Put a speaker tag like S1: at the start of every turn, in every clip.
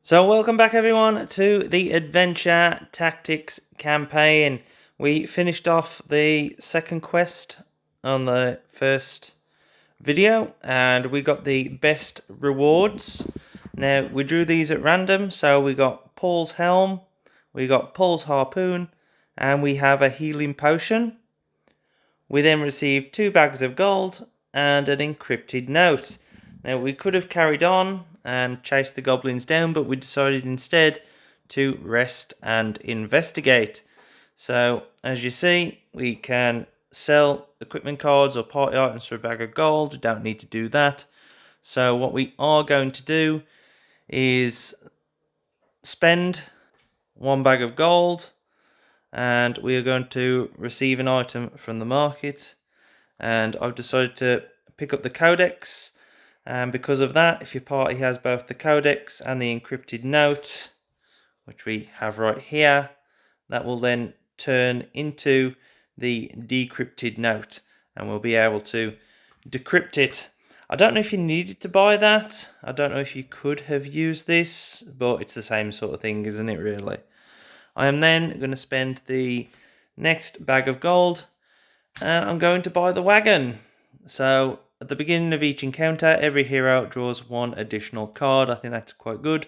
S1: So welcome back everyone to the Adventure Tactics campaign. We finished off the second quest on the first video and we got the best rewards. Now we drew these at random, so we got Paul's helm, we got Paul's harpoon, and we have a healing potion. We then received 2 bags of gold and an encrypted note. Now we could have carried on and chased the goblins down, but we decided instead to rest and investigate. So as you see, we can sell equipment cards or party items for a bag of gold. We don't need to do that. So what we are going to do is spend 1 bag of gold, and we are going to receive an item from the market. And I've decided to pick up the codex, and because of that, if your party has both the codex and the encrypted note, which we have right here, that will then turn into the decrypted note and we'll be able to decrypt it. I don't know if you needed to buy that. I don't know if you could have used this, but it's the same sort of thing, isn't it, really? I am then going to spend the next bag of gold and I'm going to buy the wagon. So at the beginning of each encounter, every hero draws 1 additional card. I think that's quite good.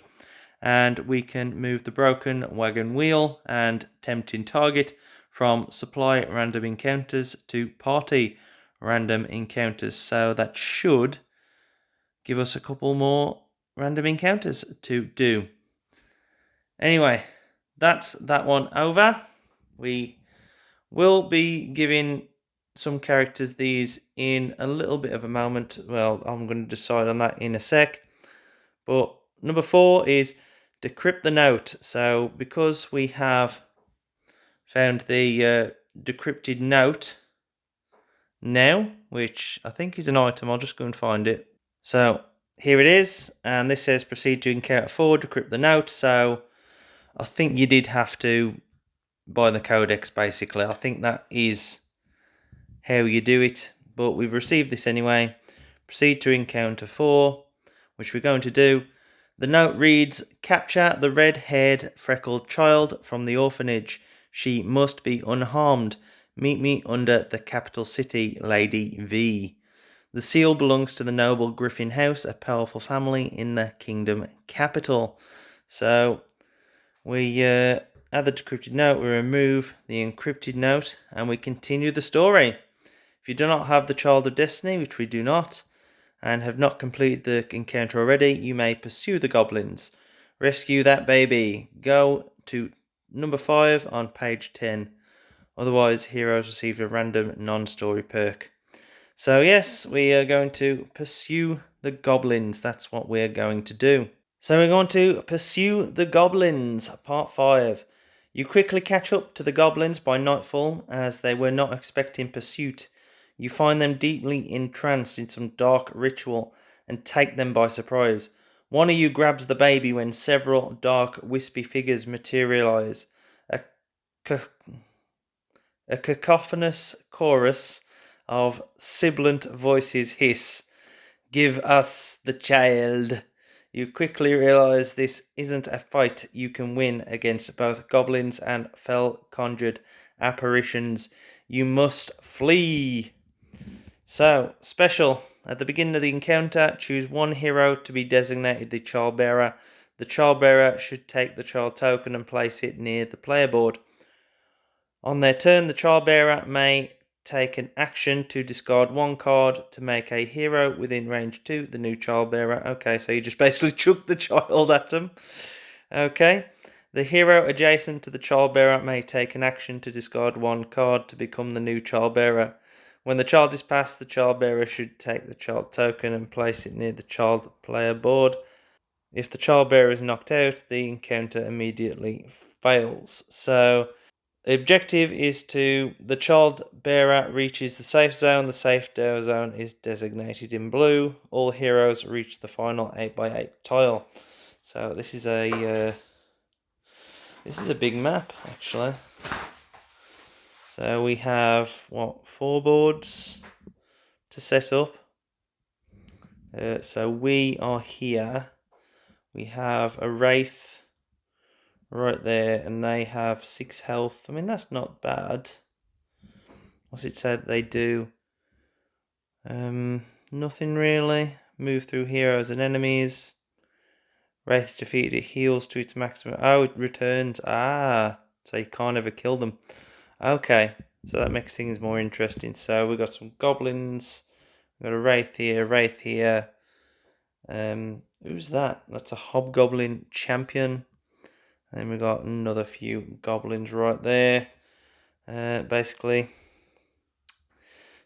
S1: And we can move the broken wagon wheel and tempting target from supply random encounters to party random encounters. So that should give us a couple more random encounters to do. Anyway, that's that one over. We will be giving some characters these in a little bit of a moment. Well, I'm going to decide on that in a sec. But number 4 is decrypt the note. So because we have found the decrypted note now, which I think is an item, I'll just go and find it. So here it is, and this says proceed to encounter 4, decrypt the note. So I think you did have to buy the codex, basically. I think that is how you do it, but we've received this anyway. Proceed to encounter 4, which we're going to do. The note reads, capture the red-haired freckled child from the orphanage. She must be unharmed. Meet me under the capital city, Lady V. The seal belongs to the noble Griffin House, a powerful family in the kingdom capital. So we add the decrypted note, we remove the encrypted note, and we continue the story. If you do not have the Child of Destiny, which we do not, and have not completed the encounter already, you may pursue the goblins. Rescue that baby. Go to number 5 on page 10. Otherwise, heroes receive a random non-story perk. So yes, we are going to pursue the goblins. That's what we're going to do. So we're going to pursue the goblins, part 5. You quickly catch up to the goblins by nightfall, as they were not expecting pursuit. You find them deeply entranced in some dark ritual and take them by surprise. One of you grabs the baby when several dark, wispy figures materialize. A cacophonous chorus of sibilant voices hiss, "Give us the child." You quickly realize this isn't a fight you can win against both goblins and fell-conjured apparitions. You must flee. So, special. At the beginning of the encounter, choose 1 hero to be designated the child bearer. The child bearer should take the child token and place it near the player board. On their turn, the child bearer may take an action to discard 1 card to make a hero within range to the new child bearer. Okay, so you just basically chuck the child at them. Okay. The hero adjacent to the child bearer may take an action to discard 1 card to become the new child bearer. When the child is passed, the child bearer should take the child token and place it near the child player board. If the child bearer is knocked out, the encounter immediately fails. So the objective is the child bearer reaches the safe zone. The safe zone is designated in blue. All heroes reach the final 8x8 tile. So this is a big map, actually. So we have, 4 boards to set up. So we are here We have a Wraith right there, and they have 6 health. I mean, that's not bad. What's it said they do? Nothing really. Move through heroes and enemies. Wraith defeated, it heals to its maximum. Oh, it returns. Ah, so you can't ever kill them. Okay, so that makes things more interesting. So we've got some goblins. We've got a Wraith here. Who's that? That's a Hobgoblin champion. And then we've got another few goblins right there. Basically,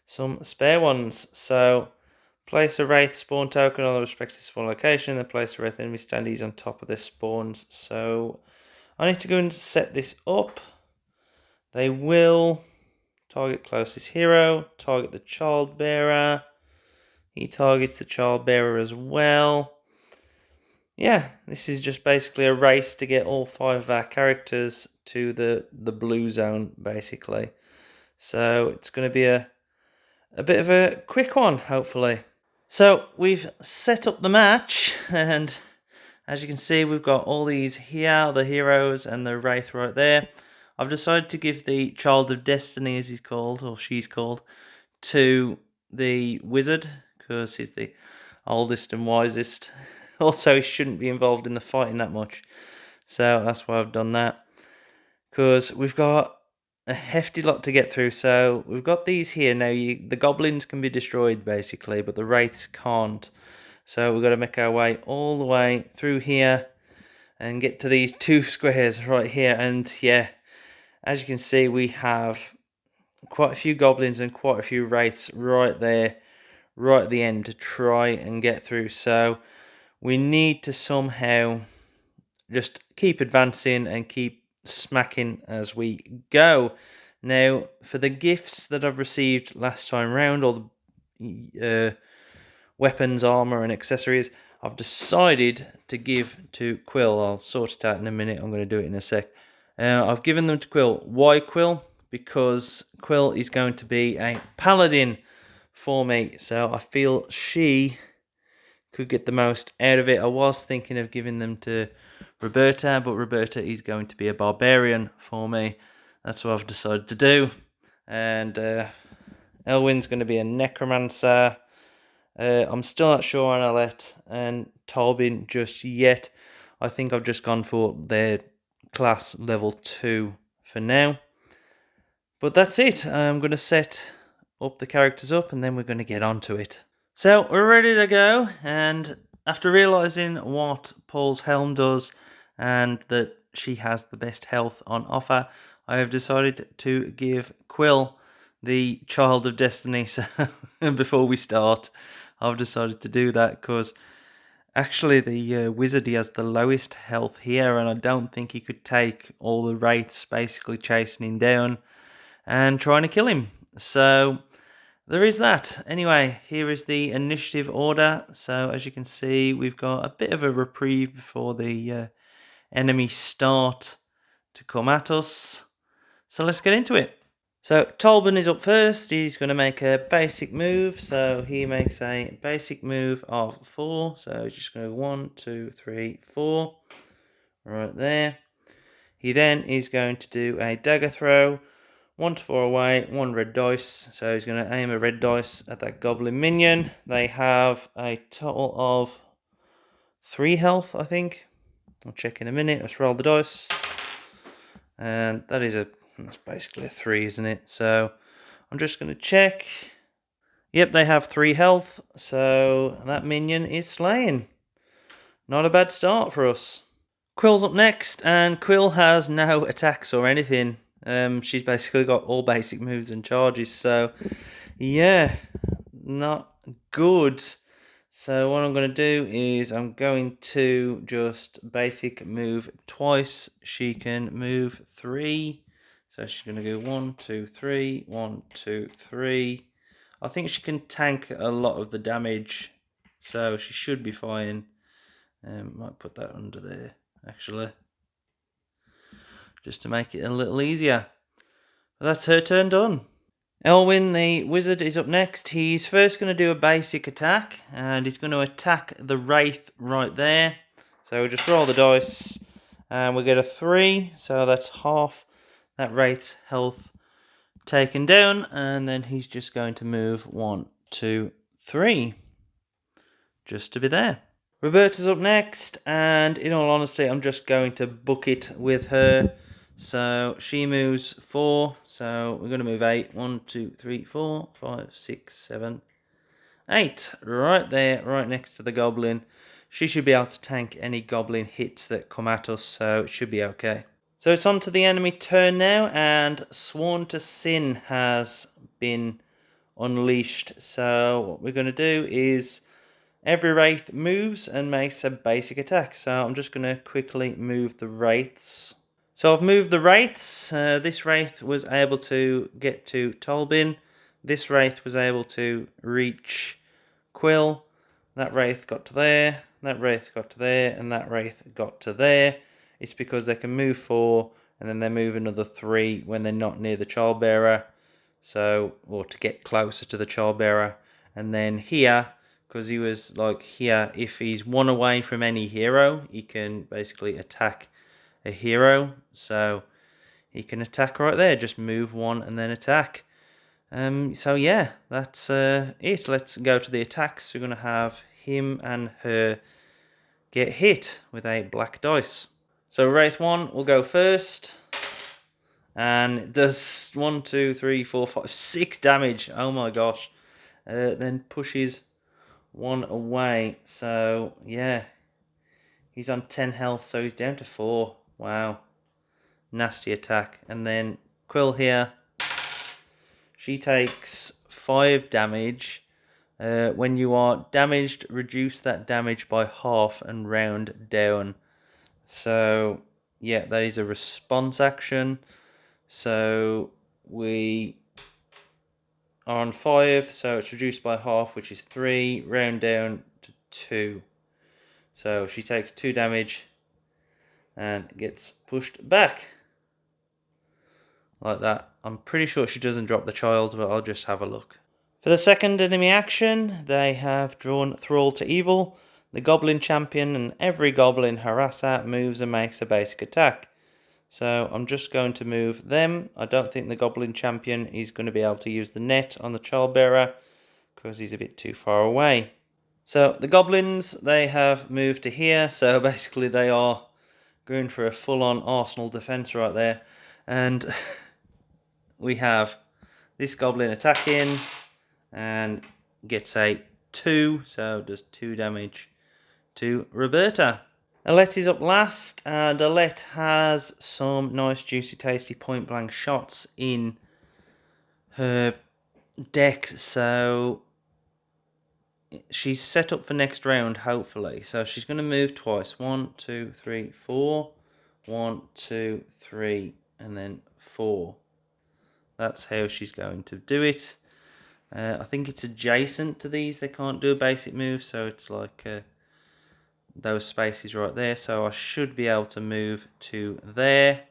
S1: some spare ones. So, place a Wraith spawn token on the respective spawn location, and place a Wraith enemy standees on top of their spawns. So, I need to go and set this up. They will target closest hero, target the child bearer. He targets the child bearer as well. Yeah, this is just basically a race to get all 5 of our characters to the blue zone, basically. So it's going to be a bit of a quick one, hopefully. So we've set up the match, and as you can see, we've got all these here, the heroes and the Wraith right there. I've decided to give the Child of Destiny, as he's called, or she's called, to the Wizard, because he's the oldest and wisest. Also, he shouldn't be involved in the fighting that much. So that's why I've done that. Because we've got a hefty lot to get through. So we've got these here. Now, the goblins can be destroyed, basically, but the wraiths can't. So we've got to make our way all the way through here and get to these 2 squares right here. And yeah, as you can see, we have quite a few goblins and quite a few wraiths right there, right at the end to try and get through. So we need to somehow just keep advancing and keep smacking as we go. Now, for the gifts that I've received last time round, all the weapons, armor, and accessories, I've decided to give to Quill. I'll sort it out in a minute. I'm going to do it in a sec. I've given them to Quill. Why Quill? Because Quill is going to be a paladin for me. So I feel she could get the most out of it. I was thinking of giving them to Roberta, but Roberta is going to be a barbarian for me. That's what I've decided to do. And Elwyn's going to be a necromancer. I'm still not sure on Alette and Tolbin just yet. I think I've just gone for their class level 2 for now. But that's it. I'm going to set up the characters up, and then we're going to get on to it. So we're ready to go, and after realising what Paul's helm does and that she has the best health on offer, I have decided to give Quill the Child of Destiny. So before we start, I've decided to do that because actually the wizard, he has the lowest health here, and I don't think he could take all the wraiths basically chasing him down and trying to kill him. So there is that. Anyway, here is the initiative order. So as you can see, we've got a bit of a reprieve before the enemy start to come at us. So let's get into it. So Tolbin is up first. He's going to make a basic move. So he makes a basic move of 4. So he's just going to go 1, 2, 3, 4. Right there. He then is going to do a dagger throw. 1 to 4 away, 1 red dice. So he's going to aim a red dice at that goblin minion. They have a total of 3 health, I think. I'll check in a minute. Let's roll the dice. And that's basically a 3, isn't it? So I'm just going to check. Yep, they have 3 health. So that minion is slain. Not a bad start for us. Quill's up next, and Quill has no attacks or anything. She's basically got all basic moves and charges, so yeah, not good. So what I'm going to do is I'm going to just basic move twice. She can move 3, so she's going to go 1, 2, 3, 1, 2, 3. I think she can tank a lot of the damage, so she should be fine. Might put that under there, actually, just to make it a little easier. But that's her turn done. Elwyn, the wizard, is up next. He's first going to do a basic attack, and he's going to attack the wraith right there. So we just roll the dice and we get a 3. So that's half that Wraith's health taken down. And then he's just going to move 1, 2, 3. Just to be there. Roberta's up next, and in all honesty, I'm just going to book it with her. So she moves 4, so we're going to move 8. 1, 2, 3, 4, 5, 6, 7, 8. Right there, right next to the goblin. She should be able to tank any goblin hits that come at us, so it should be okay. So it's on to the enemy turn now, and Sworn to Sin has been unleashed. So what we're going to do is every Wraith moves and makes a basic attack. So I'm just going to quickly move the Wraiths. So I've moved the Wraiths. This Wraith was able to get to Tolbin. This Wraith was able to reach Quill. That Wraith got to there. That Wraith got to there. And that Wraith got to there. It's because they can move 4 and then they move another 3 when they're not near the Childbearer. So, or to get closer to the Childbearer. And then here, because he was like here, if he's 1 away from any hero, he can basically attack a hero. So he can attack right there, just move 1 and then attack. So yeah, that's it. Let's go to the attacks. We're going to have him and her get hit with a black dice. So Wraith 1 will go first. And it does 1, 2, 3, 4, 5, 6 damage. Oh my gosh. Then pushes 1 away. So yeah, he's on 10 health, so he's down to 4. Wow. Nasty attack. And then Quill here. She takes 5 damage. When you are damaged, reduce that damage by half and round down. So yeah, that is a response action. So we are on 5, so it's reduced by half, which is 3, round down to 2. So she takes 2 damage and gets pushed back. Like that. I'm pretty sure she doesn't drop the child, but I'll just have a look. For the second enemy action, they have drawn Thrall to Evil. The Goblin Champion and every Goblin Harasser moves and makes a basic attack. So I'm just going to move them. I don't think the Goblin Champion is going to be able to use the net on the Childbearer because he's a bit too far away. So the Goblins, they have moved to here. So basically they are going for a full-on Arsenal defense right there. And we have this Goblin attacking and gets a 2. So does 2 damage to Roberta. Alette is up last, and Alette has some nice, juicy, tasty point-blank shots in her deck, so she's set up for next round, hopefully. So she's going to move twice. 1, 2, 3, 4. 1, 2, 3, and then 4. That's how she's going to do it. I think it's adjacent to these. They can't do a basic move, so it's like those spaces right there. So I should be able to move to there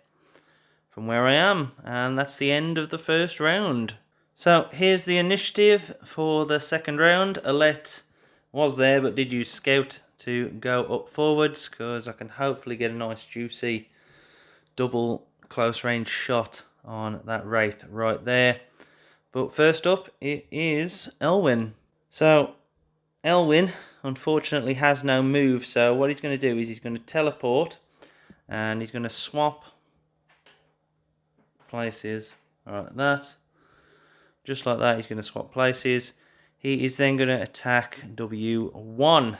S1: from where I am. And that's the end of the first round. So here's the initiative for the second round. Alette was there, but did use Scout to go up forwards, because I can hopefully get a nice juicy double close range shot on that Wraith right there. But first up, it is Elwyn. So Elwyn unfortunately has no move, so what he's going to do is he's going to teleport and he's going to swap places like that. Just like that, he's going to swap places. He is then going to attack W1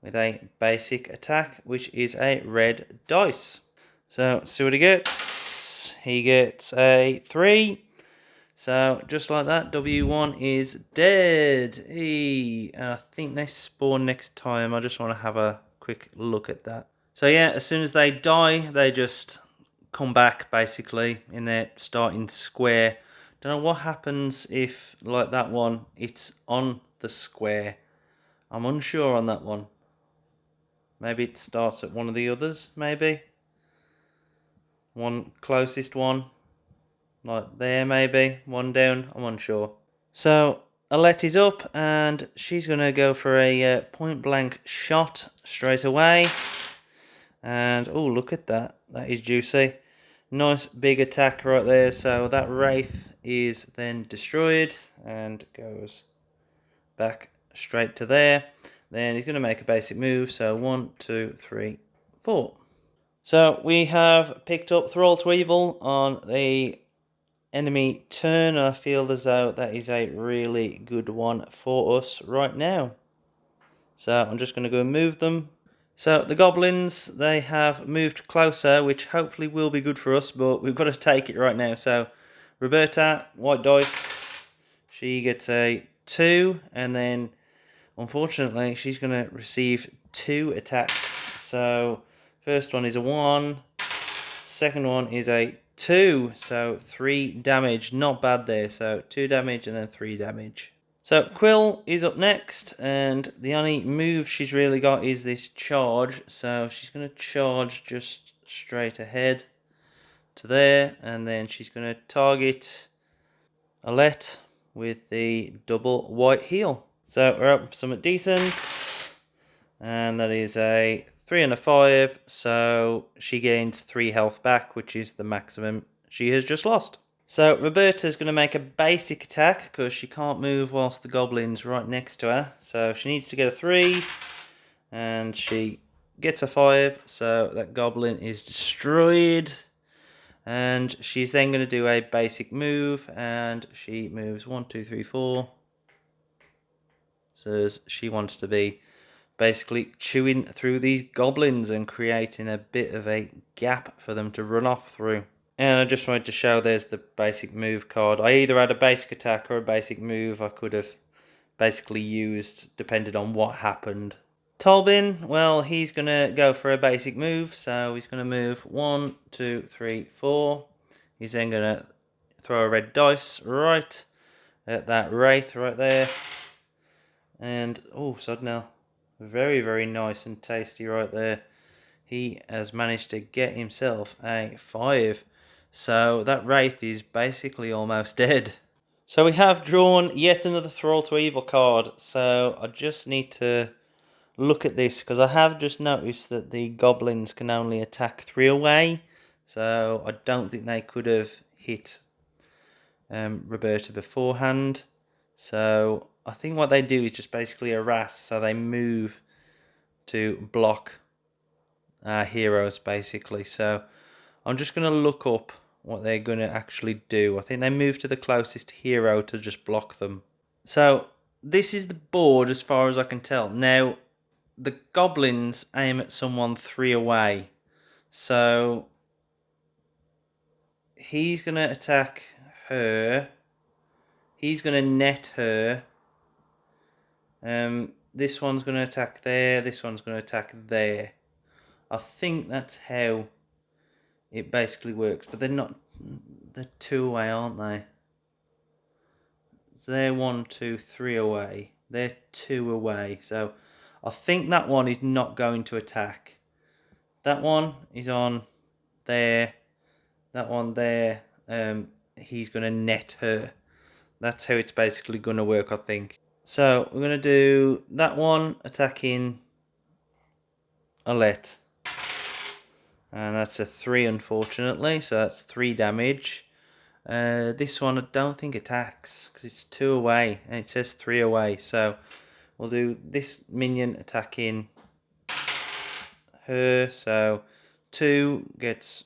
S1: with a basic attack, which is a red dice. So see what he gets. He gets a 3. So just like that, W1 is dead. And I think they spawn next time. I just want to have a quick look at that. So yeah, as soon as they die, they just come back basically in their starting square. Don't know what happens if, like that one, it's on the square. I'm unsure on that one. Maybe it starts at one of the others, maybe. One closest one. Like there, maybe. One down, I'm unsure. So, Alette is up, and she's going to go for a point-blank shot straight away. And oh, look at that. That is juicy. Nice big attack right there. So that Wraith is then destroyed and goes back straight to there. Then he's going to make a basic move. So 1, 2, 3, 4. So we have picked up Thrall to Evil on the enemy turn, and I feel as though that is a really good one for us right now. So I'm just going to go and move them. So the goblins, they have moved closer, which hopefully will be good for us, but we've got to take it right now. So Roberta, white dice, she gets a 2, and then unfortunately she's going to receive 2 attacks. So first one is a 1, second one is a 2, so 3 damage. Not bad there. So 2 damage and then 3 damage. So Quill is up next, and the only move she's really got is this charge. So she's going to charge just straight ahead to there, and then she's going to target Alette with the double white heal. So we're up for something decent, and that is a 3 and a 5, so she gains 3 health back, which is the maximum she has just lost. So Roberta's going to make a basic attack because she can't move whilst the goblin's right next to her. So she needs to get a 3, and she gets a 5, so that goblin is destroyed. And she's then going to do a basic move, and she moves 1, 2, 3, 4. So she wants to be basically chewing through these goblins and creating a bit of a gap for them to run off through. And I just wanted to show there's the basic move card. I either had a basic attack or a basic move I could have basically used, depending on what happened. Tolbin, well, he's going to go for a basic move. So he's going to move 1, 2, 3, 4. He's then going to throw a red dice right at that Wraith right there. And, oh, Sudnell. Very, very nice and tasty right there. He has managed to get himself a 5. So that Wraith is basically almost dead. So we have drawn yet another Thrall to Evil card. So I just need to look at this, because I have just noticed that the goblins can only attack 3 away. So I don't think they could have hit Roberta beforehand. So I think what they do is just basically harass. So they move to block our heroes basically. So I'm just going to look up what they're going to actually do. I think they move to the closest hero to just block them. So this is the board as far as I can tell. Now the goblins aim at someone 3 away. So he's going to attack her. He's going to net her. This one's going to attack there. This one's going to attack there. I think that's how it basically works. But they're not... They're 2 away, aren't they? So they're 1, 2, 3 away. They're 2 away. So I think that one is not going to attack. That one is on there. That one there. He's going to net her. That's how it's basically going to work, I think. So we're going to do that one attacking Alette. And that's a 3, unfortunately. So that's 3 damage. This one I don't think attacks because it's 2 away and it says 3 away. So we'll do this minion attacking her. So 2 gets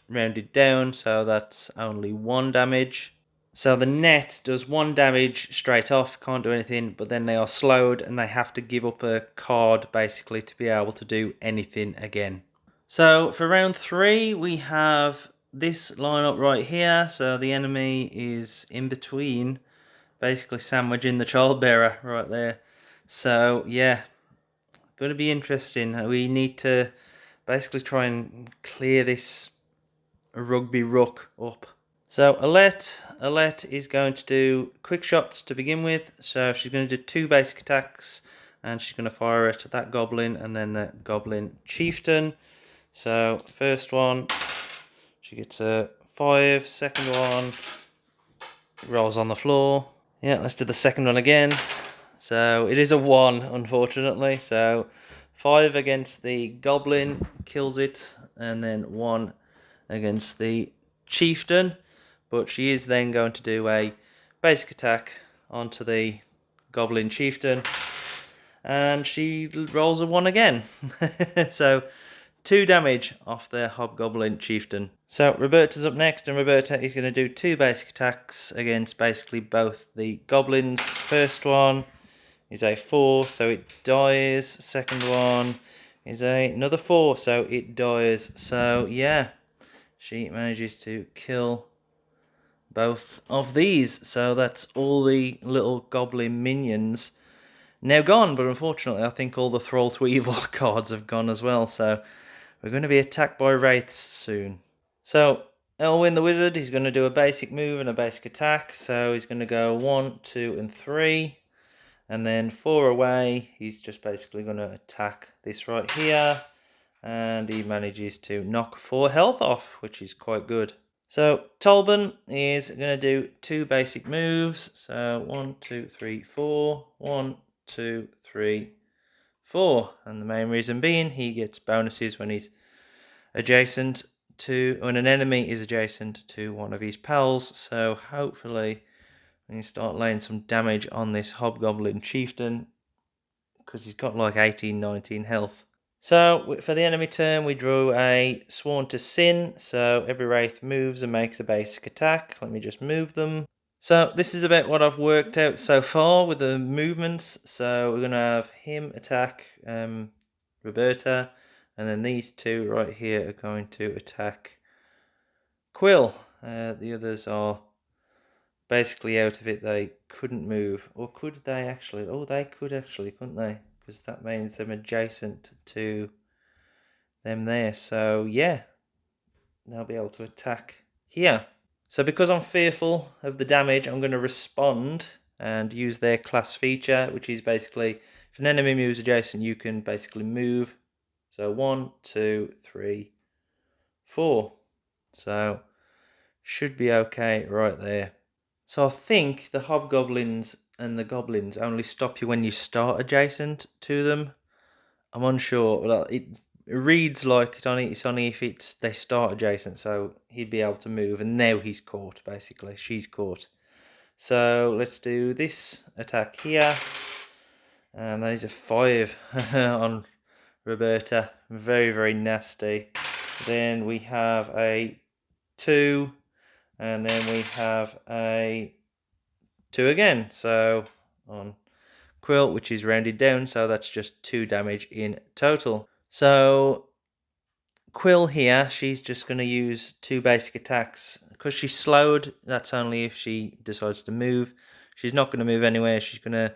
S1: rounded down, so that's only 1 damage. So the net does 1 damage straight off, can't do anything, but then they are slowed and they have to give up a card basically to be able to do anything again. So for round 3 we have this lineup right here. So the enemy is in between, basically sandwiching the childbearer right there. So yeah, going to be interesting. We need to basically try and clear this rugby ruck up. So Alette is going to do quick shots to begin with. So she's going to do 2 basic attacks, and she's going to fire it at that goblin and then the goblin chieftain. So first one, she gets a 5. Second one, rolls on the floor. Yeah, let's do the second one again. So it is a 1, unfortunately. So 5 against the goblin, kills it, and then 1 against the chieftain. But she is then going to do a basic attack onto the goblin chieftain, and she rolls a 1 again. So 2 damage off the hobgoblin chieftain. So Roberta's up next, and Roberta is going to do 2 basic attacks against basically both the goblins. First one is a 4, so it dies. Second one is another 4, so it dies. So yeah, she manages to kill both of these. So that's all the little goblin minions now gone. But unfortunately, I think all the Thrall to Evil cards have gone as well. So we're going to be attacked by wraiths soon. So Elwyn the wizard, he's going to do a basic move and a basic attack. So he's going to go 1, 2, and 3. And then 4 away, he's just basically going to attack this right here. And he manages to knock 4 health off, which is quite good. So Tolban is going to do 2 basic moves. So 1, 2, 3, 4. 1, 2, 3, 4. And the main reason being, he gets bonuses when he's adjacent to, when an enemy is adjacent to one of his pals. So hopefully we can start laying some damage on this hobgoblin chieftain, because he's got like 18, 19 health. So for the enemy turn, we drew a Sworn to Sin. So every wraith moves and makes a basic attack. Let me just move them. So this is about what I've worked out so far with the movements. So we're going to have him attack Roberta, and then these 2 right here are going to attack Quill. The others are basically out of it. They couldn't move. Or could they actually? Oh, they could actually, couldn't they? Because that means them adjacent to them there. So yeah, they'll be able to attack here. So because I'm fearful of the damage, I'm going to respond and use their class feature, which is basically, if an enemy moves adjacent, you can basically move. So 1, 2, 3, 4. So should be okay right there. So I think the hobgoblins and the goblins only stop you when you start adjacent to them. I'm unsure. Well, it reads like it's only if they start adjacent, so he'd be able to move, and now he's caught, basically. She's caught. So let's do this attack here. And that is a 5 on Roberta. Very, very nasty. Then we have a 2. And then we have a 2 again. So on Quill, which is rounded down. So that's just 2 damage in total. So Quill here, she's just going to use 2 basic attacks. Because she's slowed, that's only if she decides to move. She's not going to move anywhere. She's going to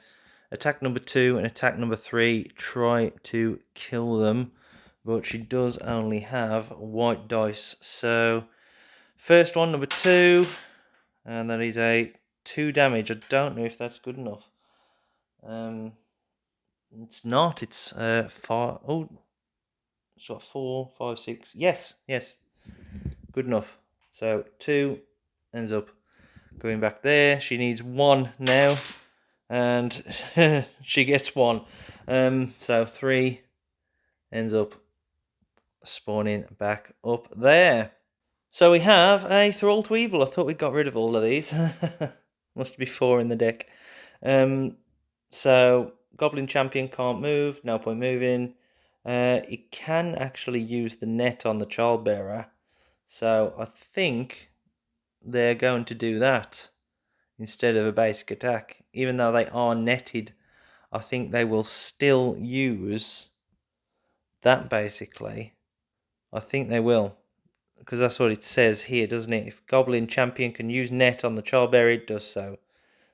S1: attack number 2 and attack number 3. Try to kill them. But she does only have white dice. So first one, number 2. And that is a 2 damage. I don't know if that's good enough. It's not. It's 5. Oh, so 4, 5, 6. Yes. Good enough. So 2 ends up going back there. She needs 1 now, and she gets 1. So 3 ends up spawning back up there. So we have a Thrall to Evil. I thought we got rid of all of these. Must be 4 in the deck. So Goblin Champion can't move. No point moving. It can actually use the net on the Childbearer. So I think they're going to do that instead of a basic attack. Even though they are netted, I think they will still use that basically. I think they will. Because that's what it says here, doesn't it? If Goblin Champion can use net on the Childbearer, it does so.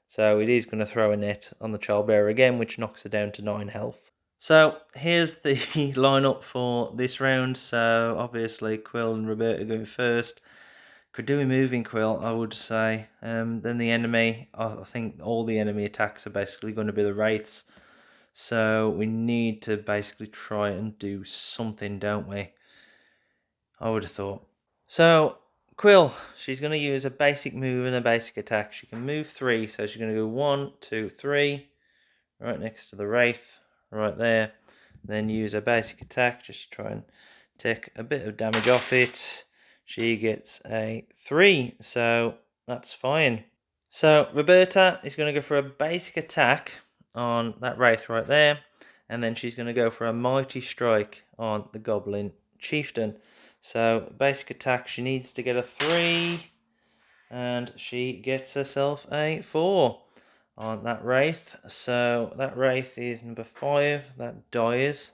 S1: So it is going to throw a net on the Childbearer again, which knocks her down to 9 health. So here's the lineup for this round. So obviously Quill and Roberta going first. Could do a moving Quill, I would say. Then the enemy, I think all the enemy attacks are basically going to be the wraiths. So we need to basically try and do something, don't we? I would have thought. So Quill, she's going to use a basic move and a basic attack. She can move 3, so she's going to go 1, 2, 3, right next to the wraith, right there. then use a basic attack just to try and take a bit of damage off it. She gets a 3, so that's fine. So Roberta is going to go for a basic attack on that Wraith right there, and then she's going to go for a mighty strike on the Goblin Chieftain. So basic attack, she needs to get a 3, and she gets herself a 4 on that Wraith. So that Wraith is number 5, that dies.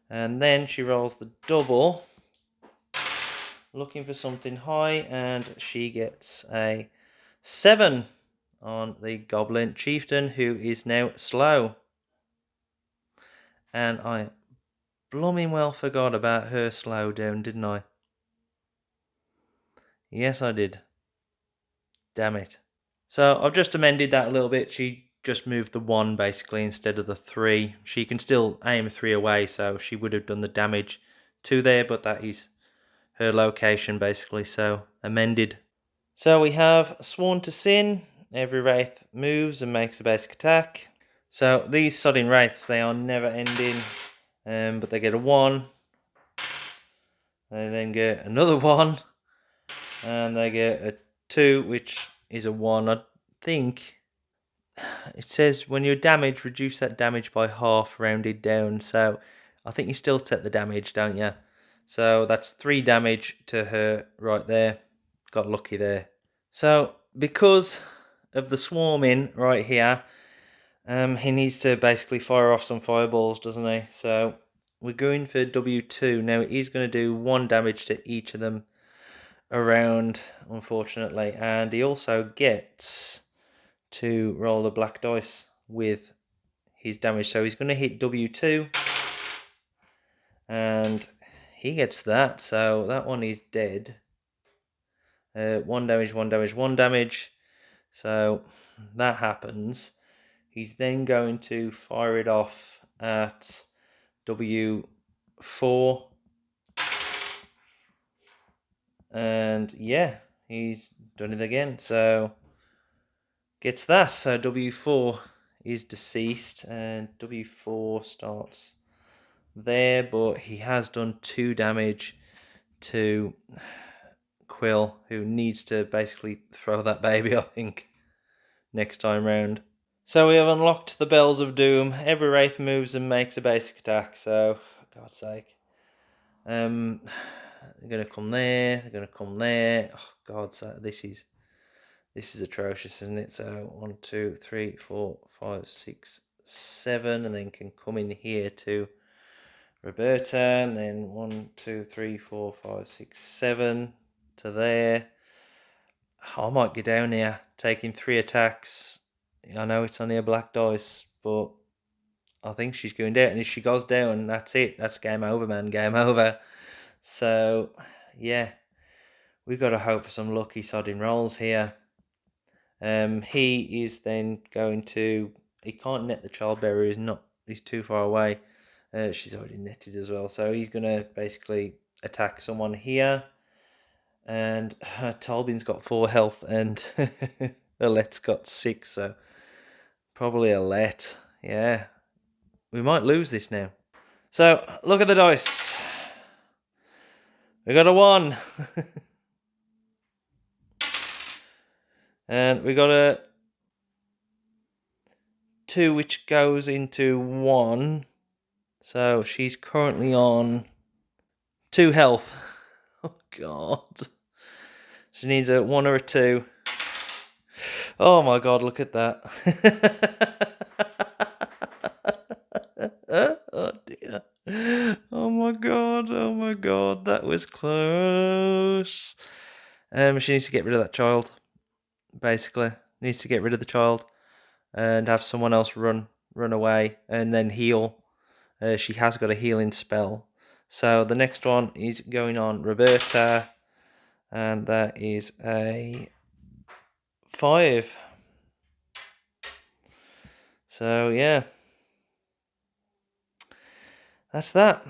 S1: And then she rolls the double, looking for something high, and she gets a 7 on the Goblin Chieftain, who is now slow. And I blooming well forgot about her slowdown, didn't I? Yes, I did. Damn it. So I've just amended that a little bit. She just moved the 1 basically instead of the 3. She can still aim 3 away, so she would have done the damage 2 there, but that is her location basically, so amended. So we have Sworn to Sin. Every Wraith moves and makes a basic attack. So these sodding Wraiths, they are never ending, but they get a 1. They then get another 1, and they get a 2, which is a 1. I think it says when you're damaged, reduce that damage by half, rounded down. So I think you still take the damage, don't you? So that's 3 damage to her right there. Got lucky there. So because of the swarming right here, he needs to basically fire off some fireballs, doesn't he? So we're going for W2. Now he's going to do 1 damage to each of them around, unfortunately. And he also gets to roll the black dice with his damage. So he's going to hit W2. And he gets that. So that one is dead. 1 damage, 1 damage, 1 damage. So that happens. He's then going to fire it off at W4. And yeah, he's done it again. So gets that. So W4 is deceased, and W4 starts there, but he has done 2 damage to Quill, who needs to basically throw that baby, I think, next time round. So we have unlocked the Bells of Doom. Every Wraith moves and makes a basic attack, so, for God's sake. They're going to come there, they're going to come there. Oh, God's sake, this is atrocious, isn't it? So 1, 2, 3, 4, 5, 6, 7, and then can come in here to Roberta, and then 1, 2, 3, 4, 5, 6, 7 to there. I might get down here, taking 3 attacks. I know it's only a black dice, but I think she's going down. And if she goes down, that's it. That's game over, man. Game over. So, yeah. We've got to hope for some lucky sodding rolls here. He is then going to... He can't net the childbearer. He's too far away. She's already netted as well. So he's going to basically attack someone here. And Tolbien's got 4 health and Alette's got 6, so probably Alette. Yeah. We might lose this now. So, look at the dice. We got a 1. And we got a 2, which goes into 1. So, she's currently on 2 health. Oh, God. She needs a 1 or a 2. Oh, my God, look at that. Oh, dear. Oh, my God, that was close. She needs to get rid of that child, basically. Needs to get rid of the child and have someone else run away and then heal. She has got a healing spell. So the next one is going on Roberta, and that is a 5. So yeah, that's that.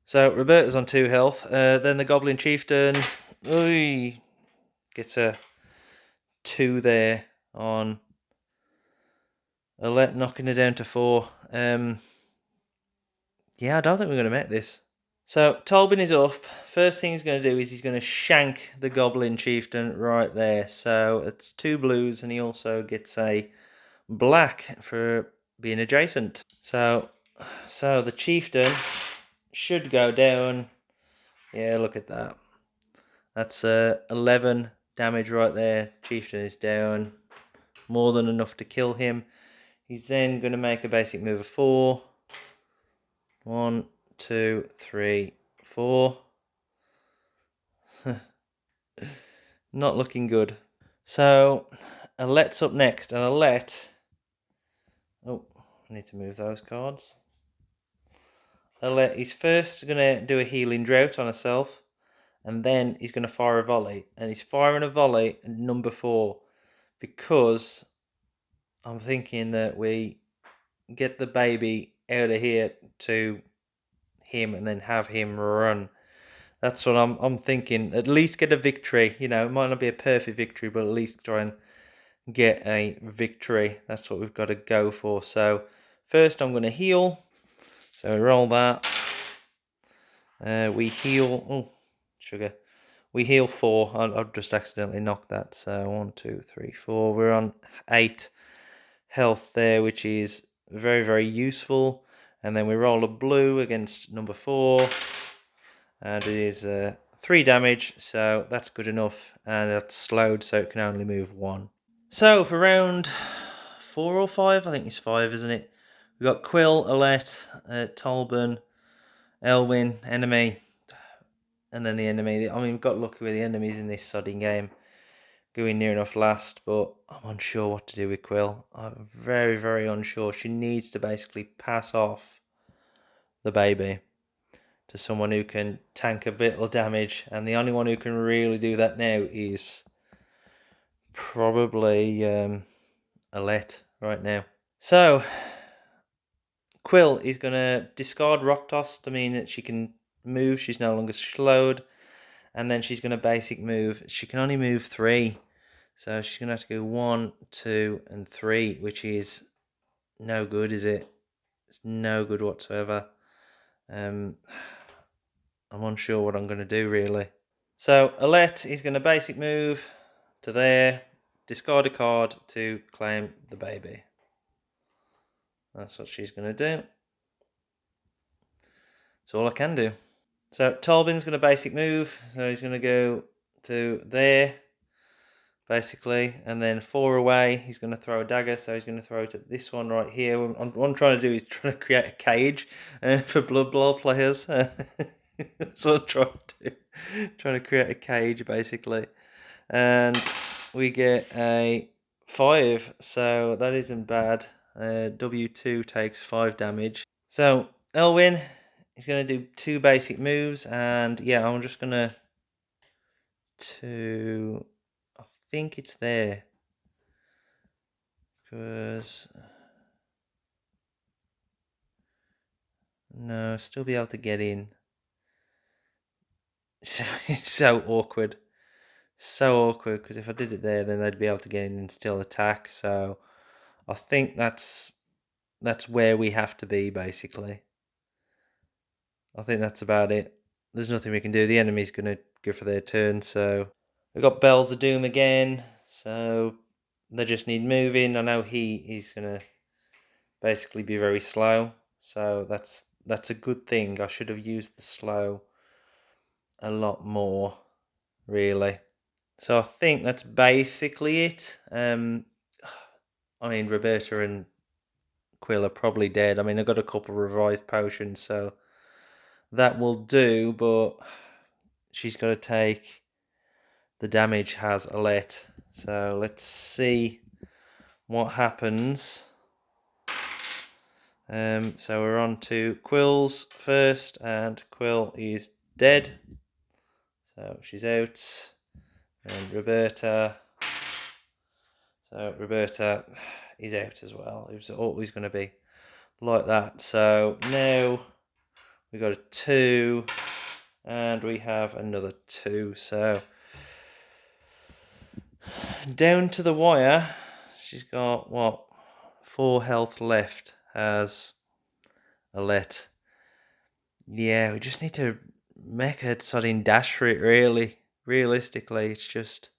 S1: So Roberta's on 2 health. Then the Goblin Chieftain gets a 2 there on Alette, knocking her down to 4. Yeah, I don't think we're going to make this. So Tolbin is up. First thing he's going to do is he's going to shank the Goblin Chieftain right there. So it's 2 blues, and he also gets a black for being adjacent. So the Chieftain should go down. Yeah, look at that. That's 11 damage right there. Chieftain is down. More than enough to kill him. He's then going to make a basic move of 4. 1, 2, 3, 4. Not looking good. So, Alet's up next, and Alet... Oh, I need to move those cards. Alet is first going to do a healing drought on herself, and then he's going to fire a volley. And he's firing a volley at number 4, because I'm thinking that we get the baby out of here to him and then have him run. That's what I'm thinking. At least get a victory. You know, it might not be a perfect victory, but at least try and get a victory. That's what we've got to go for. So first I'm going to heal. So we roll that. We heal. Oh, sugar. We heal 4. I've just accidentally knocked that. So 1, 2, 3, 4. We're on 8 health there, which is very, very useful. And then we roll a blue against number 4. And it is 3 damage, so that's good enough. And that's slowed, so it can only move 1. So for round 4 or 5, I think it's 5, isn't it? We've got Quill, Alet, Tolbin, Elwyn, enemy, and then the enemy. I mean, we've got lucky with the enemies in this sodding game. Going near enough last, but I'm unsure what to do with Quill. I'm very, very unsure. She needs to basically pass off the baby to someone who can tank a bit of damage, and the only one who can really do that now is probably Alet right now. So Quill is going to discard Rock Toss to mean that she can move. She's no longer slowed, and then she's going to basic move. She can only move 3, so she's going to have to go 1, 2, and 3, which is no good, is it? It's no good whatsoever. I'm unsure what I'm going to do, really. So Alet is going to basic move to there, discard a card to claim the baby. That's what she's going to do. That's all I can do. So Tolbin's going to basic move, so he's going to go to there, basically, and then 4 away, he's going to throw a dagger, so he's going to throw it at this one right here. What I'm trying to do is trying to create a cage for Blood Bowl players. That's what I'm trying to do. Trying to create a cage, basically. And we get a 5, so that isn't bad. W2 takes 5 damage. So Elwyn is going to do 2 basic moves, and yeah, I'm just going to I think it's there, because no, still be able to get in. It's so awkward. So awkward, because if I did it there, then they'd be able to get in and still attack. So I think that's where we have to be, basically. I think that's about it. There's nothing we can do. The enemy's going to go for their turn, so we've got Bells of Doom again, so they just need moving. I know he's going to basically be very slow, so that's a good thing. I should have used the slow a lot more, really. So I think that's basically it. I mean, Roberta and Quill are probably dead. I mean, I've got a couple of revive potions, so that will do, but she's got to take the damage, has Alet. So let's see what happens. So we're on to Quill's first, and Quill is dead. So she's out. And Roberta. So Roberta is out as well. It was always going to be like that. So now we got a 2, and we have another 2. So down to the wire. She's got what? 4 health left, has Alet. Yeah, we just need to make a sudden dash for it, really. Realistically, it's just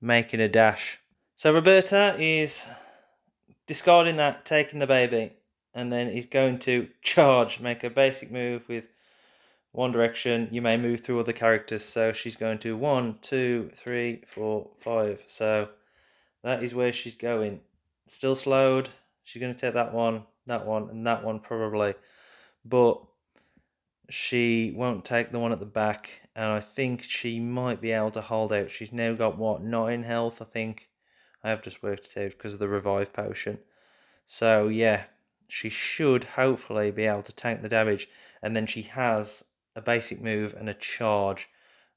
S1: making a dash. So Roberta is discarding that, taking the baby, and then he's going to charge, make a basic move with one direction. You may move through other characters, so she's going to 1, 2, 3, 4, 5. So that is where she's going. Still slowed. She's going to take that one, and that one probably. But she won't take the one at the back, and I think she might be able to hold out. She's now got, what, 9 health, I think. I have just worked it out because of the revive potion. So, yeah, she should hopefully be able to tank the damage. And then she has a basic move and a charge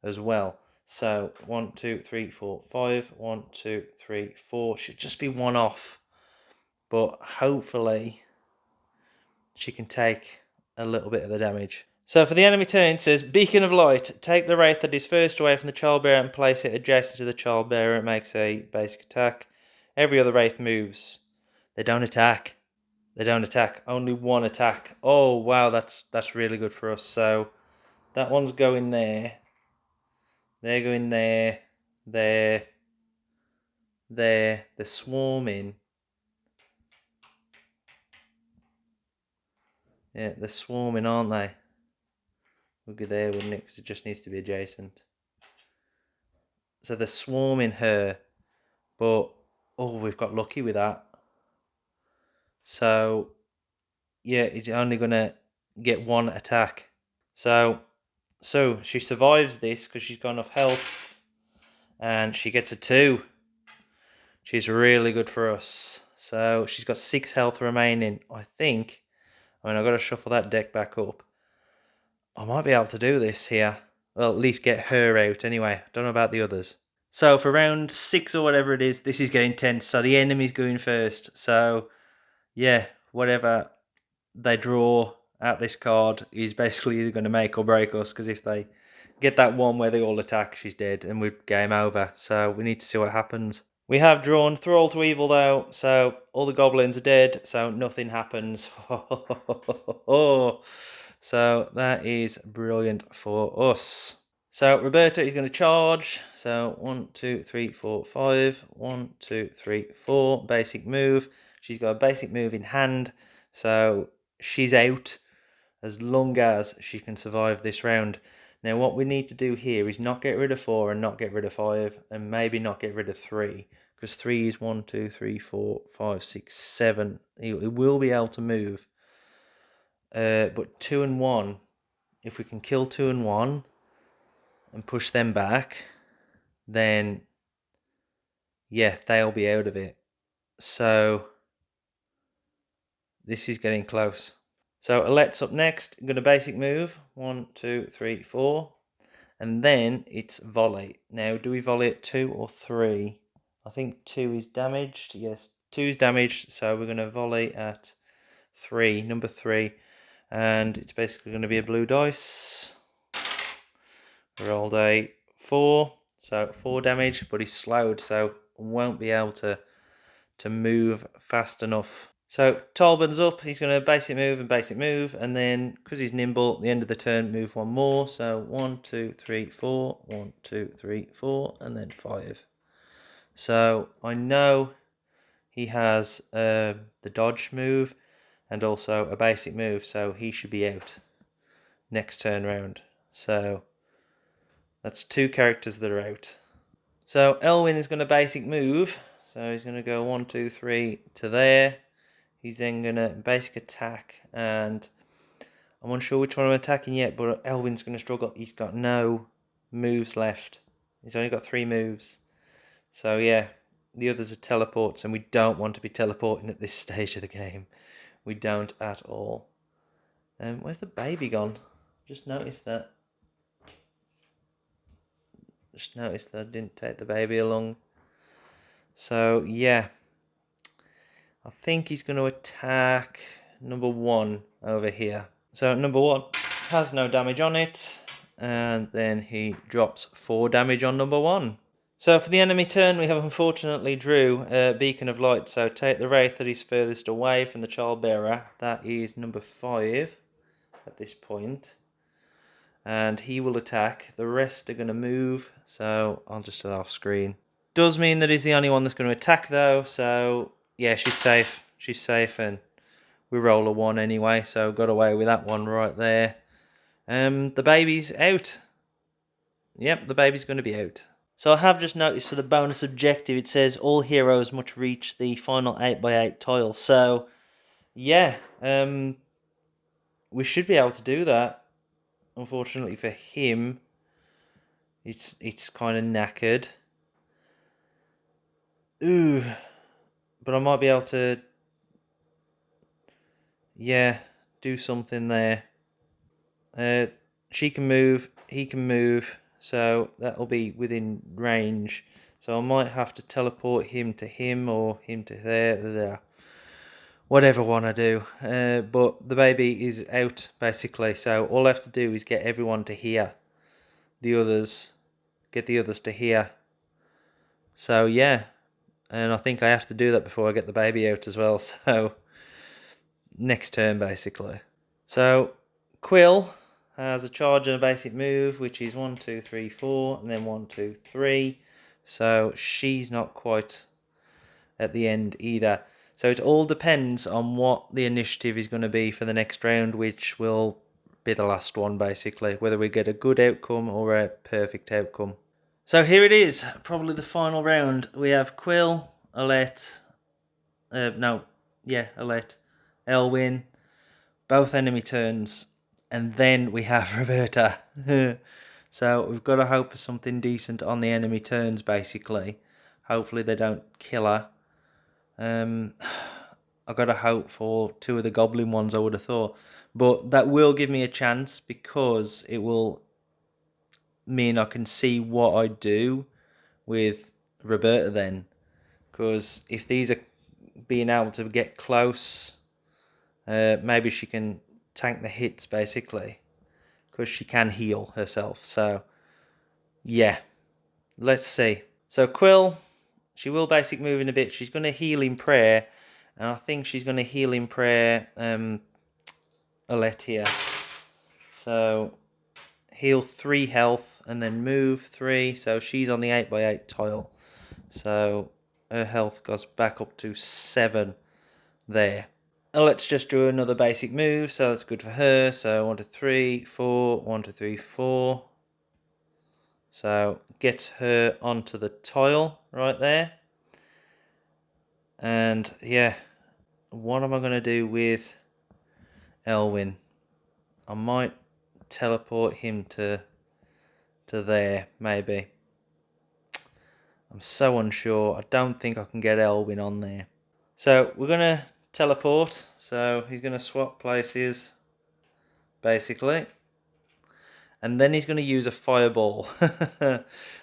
S1: as well. So, 1, 2, 3, 4, 5. 1, 2, 3, 4. Should just be one off. But hopefully she can take a little bit of the damage. So for the enemy turn, it says, Beacon of Light. Take the wraith that is first away from the childbearer and place it adjacent to the childbearer. It makes a basic attack. Every other wraith moves. They don't attack. They don't attack. Only one attack. Oh, wow, that's really good for us. So that one's going there. They're going there. There. There. They're swarming. Yeah, they're swarming, aren't they? We'll go there, wouldn't it? Because it just needs to be adjacent. So they're swarming her. But, oh, we've got lucky with that. So, yeah, he's only going to get one attack. So she survives this because she's got enough health. And she gets a 2. She's really good for us. So she's got 6 health remaining. I've got to shuffle that deck back up. I might be able to do this here. Well, at least get her out anyway. Don't know about the others. So for round 6 or whatever it is, this is getting tense. So the enemy's going first. So, yeah, whatever they draw at this card is basically either going to make or break us. Because if they get that one where they all attack, she's dead and we're game over. So we need to see what happens. We have drawn Thrall to Evil though, so all the goblins are dead, so nothing happens. So that is brilliant for us. So Roberta is going to charge. So 1, 2, 3, 4, 5. 1, 2, 3, 4. Basic move. She's got a basic move in hand, so she's out as long as she can survive this round. Now what we need to do here is not get rid of 4 and not get rid of 5 and maybe not get rid of 3. Because 3 is 1, 2, 3, 4, 5, 6, 7. It will be able to move. But 2 and 1, if we can kill 2 and 1 and push them back, then yeah, they'll be out of it. So this is getting close. So Alette's up next. I'm going to basic move. 1, 2, 3, 4. And then it's volley. Now, do we volley at 2 or 3? I think 2 is damaged. Yes, 2 is damaged. So we're going to volley at 3, number 3. And it's basically going to be a blue dice. Rolled a 4. So 4 damage, but he's slowed. So won't be able to move fast enough. So Tolban's up, he's going to basic move, and then, because he's nimble, at the end of the turn, move 1 more. So 1, 2, 3, 4, 1, 2, 3, 4, and then 5. So I know he has the dodge move, and also a basic move, so he should be out next turn round. So that's 2 characters that are out. So Elwyn is going to basic move, so he's going to go 1, 2, 3 to there. He's then going to basic attack, and I'm unsure which one I'm attacking yet, but Elwyn's going to struggle. He's got no moves left. He's only got 3 moves. So yeah, the others are teleports, and we don't want to be teleporting at this stage of the game. We don't at all. Where's the baby gone? Just noticed that. I didn't take the baby along. So yeah. I think he's going to attack number 1 over here. So number 1 has no damage on it. And then he drops 4 damage on number 1. So for the enemy turn, we have unfortunately drew a Beacon of Light. So take the wraith that is furthest away from the childbearer. That is number 5. at this point. And he will attack. The rest are going to move, so I'll just do that off screen. Does mean that he's the only one that's going to attack though, so yeah, she's safe. She's safe, and we roll a 1 anyway, so got away with that one right there. The baby's out. Yep, the baby's going to be out. So I have just noticed for the bonus objective, it says all heroes must reach the final 8x8 tile. So, yeah, we should be able to do that. Unfortunately for him, it's kind of knackered. Ooh, but I might be able to, yeah, do something there. She can move, he can move, so that'll be within range. So I might have to teleport him to him or him to there. Whatever one I do. But the baby is out, basically. So all I have to do is get everyone to here. Get the others to here. So yeah. And I think I have to do that before I get the baby out as well. So next turn, basically. So Quill has a charge and a basic move, which is 1, 2, 3, 4, and then 1, 2, 3. So she's not quite at the end either. So it all depends on what the initiative is going to be for the next round, which will be the last one, basically. Whether we get a good outcome or a perfect outcome. So here it is, probably the final round. We have Quill, Alette, Alette, Elwyn, both enemy turns. And then we have Roberta. So we've got to hope for something decent on the enemy turns, basically. Hopefully they don't kill her. I've got to hope for 2 of the goblin ones, I would have thought. But that will give me a chance because it will mean I can see what I do with Roberta then. Because if these are being able to get close, maybe she can tank the hits, basically. Because she can heal herself. So, yeah. Let's see. So Quill, she will basic move in a bit. She's going to heal in prayer. And I think she's going to heal in prayer Alette here. So heal 3 health and then move 3. So she's on the 8x8 tile. So her health goes back up to 7 there. Let's just do another basic move. So that's good for her. So 1, 2, 3, 4. 1, 2, 3, 4. So gets her onto the tile right there. And yeah, what am I going to do with Elwyn? I might teleport him to there, maybe. I'm so unsure. I don't think I can get Elwyn on there. So we're going to teleport. So he's going to swap places, basically. And then he's going to use a fireball.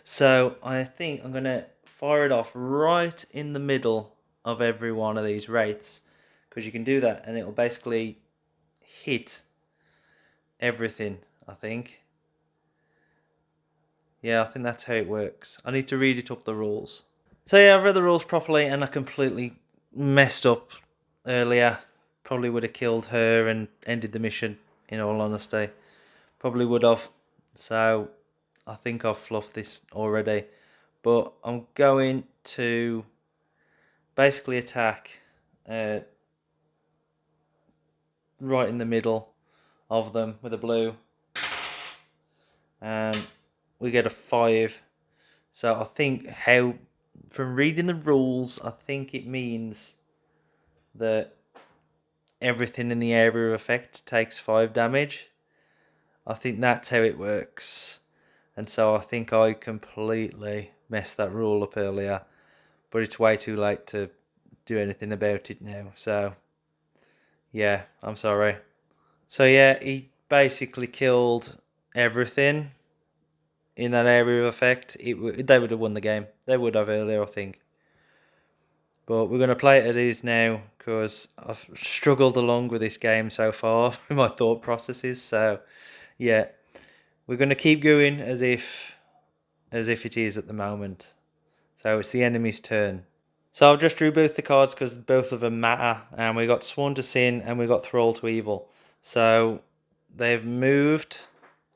S1: So I think I'm going to fire it off right in the middle of every one of these wraiths. Because you can do that and it'll basically hit everything, I think. Yeah, I think that's how it works. I need to read it up the rules. So yeah, I've read the rules properly and I completely messed up earlier. Probably would have killed her and ended the mission, in all honesty. Probably would have. So I think I've fluffed this already. But I'm going to basically attack right in the middle of them with a blue. And we get a 5. So I think from reading the rules, I think it means that everything in the area of effect takes 5 damage. I think that's how it works. And so I think I completely messed that rule up earlier. But it's way too late to do anything about it now. So, yeah, I'm sorry. So, yeah, he basically killed everything in that area of effect. They would have won the game. They would have earlier, I think. But we're going to play it as is now because I've struggled along with this game so far with my thought processes. So, yeah, we're going to keep going as if it is at the moment. So it's the enemy's turn. So I've just drew both the cards because both of them matter. And we got Sworn to Sin and we got Thrall to Evil. So they've moved.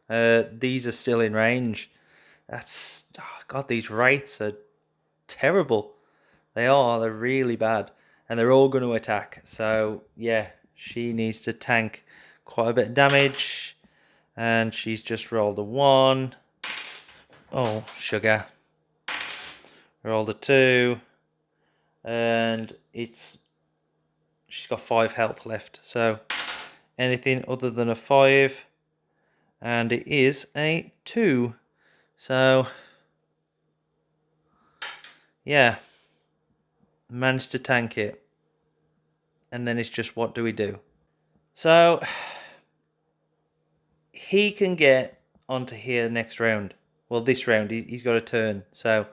S1: These are still in range. That's, oh God, these rates are terrible. They're really bad. And they're all going to attack. So, yeah, she needs to tank quite a bit of damage. And she's just rolled a 1. Oh, sugar. Rolled a 2. And she's got 5 health left. So, anything other than a 5. And it is a 2. So, yeah. Managed to tank it. And then it's just, what do we do? So, he can get onto here next round. Well, this round, he's got a turn. So,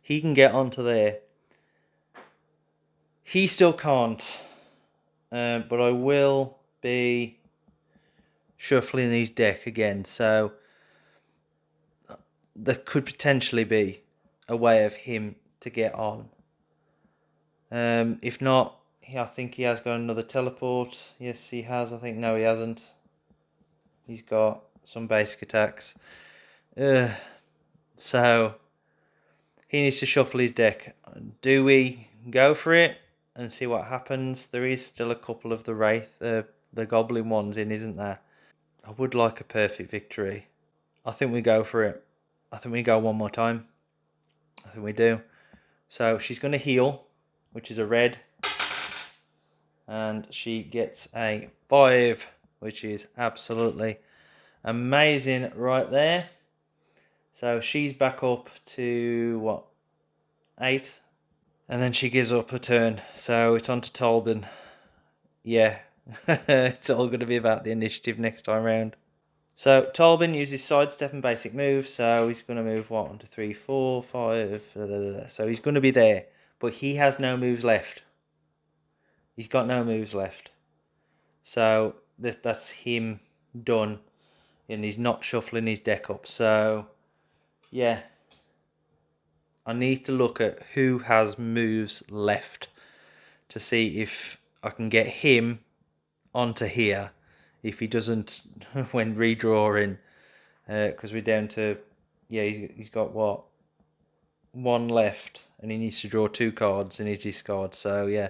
S1: he can get onto there. He still can't. But I will be shuffling his deck again. So, there could potentially be a way of him to get on. If not, I think he has got another teleport. Yes, he has. I think, no, he hasn't. He's got some basic attacks. So, he needs to shuffle his deck. Do we go for it and see what happens? There is still a couple of the Wraith, the Goblin ones in, isn't there? I would like a perfect victory. I think we go for it. I think we go one more time. I think we do. So, she's going to heal, which is a red. And she gets a 5, which is absolutely amazing right there. So she's back up to, what, 8? And then she gives up a turn. So it's on to Tolbin. Yeah, it's all going to be about the initiative next time round. So Tolbin uses sidestep and basic moves. So he's going to move, what, 1, 2, 3, 4, 5. So he's going to be there. But he has no moves left. He's got no moves left. So that's him done. And he's not shuffling his deck up. So, yeah. I need to look at who has moves left to see if I can get him onto here. If he doesn't, when redrawing. Because we're down to, yeah, he's got what? 1 left. And he needs to draw 2 cards in his discard. So, yeah.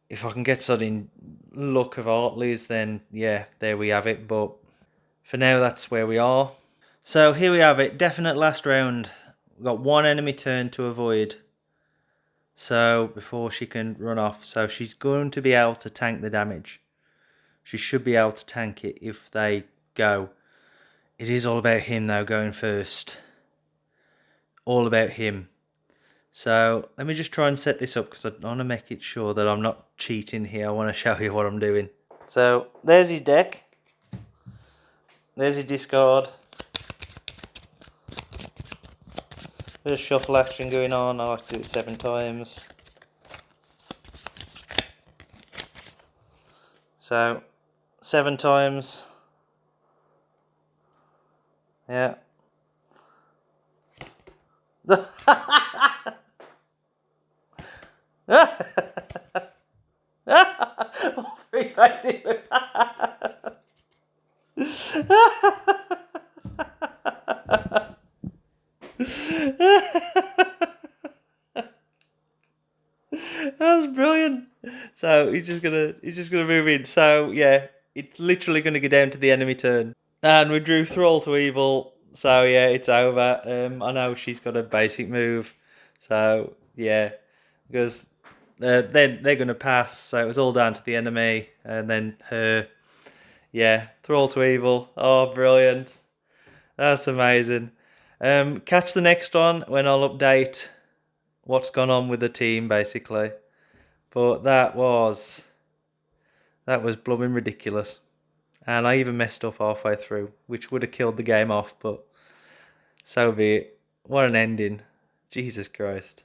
S1: If I can get sudden luck of Artley's, then yeah, there we have it. But for now, that's where we are. So here we have it. Definite last round. We've got 1 enemy turn to avoid. So before she can run off. So she's going to be able to tank the damage. She should be able to tank it if they go. It is all about him though, going first. All about him. So let me just try and set this up because I want to make it sure that I'm not cheating here. I want to show you what I'm doing. So there's his deck. There's his discard. There's shuffle action going on. I like to do it 7 times. So 7 times. Yeah. All 3 faces. That's brilliant. So he's just gonna move in. So yeah, it's literally gonna go down to the enemy turn. And we drew Thrall to Evil. So yeah, it's over. I know she's got a basic move. So yeah, because they're gonna pass. So it was all down to the enemy, and then her. Yeah, Thrall to Evil. Oh, brilliant. That's amazing. Catch the next one when I'll update what's gone on with the team, basically. But that was blooming ridiculous. And I even messed up halfway through, which would have killed the game off, but so be it. What an ending. Jesus Christ.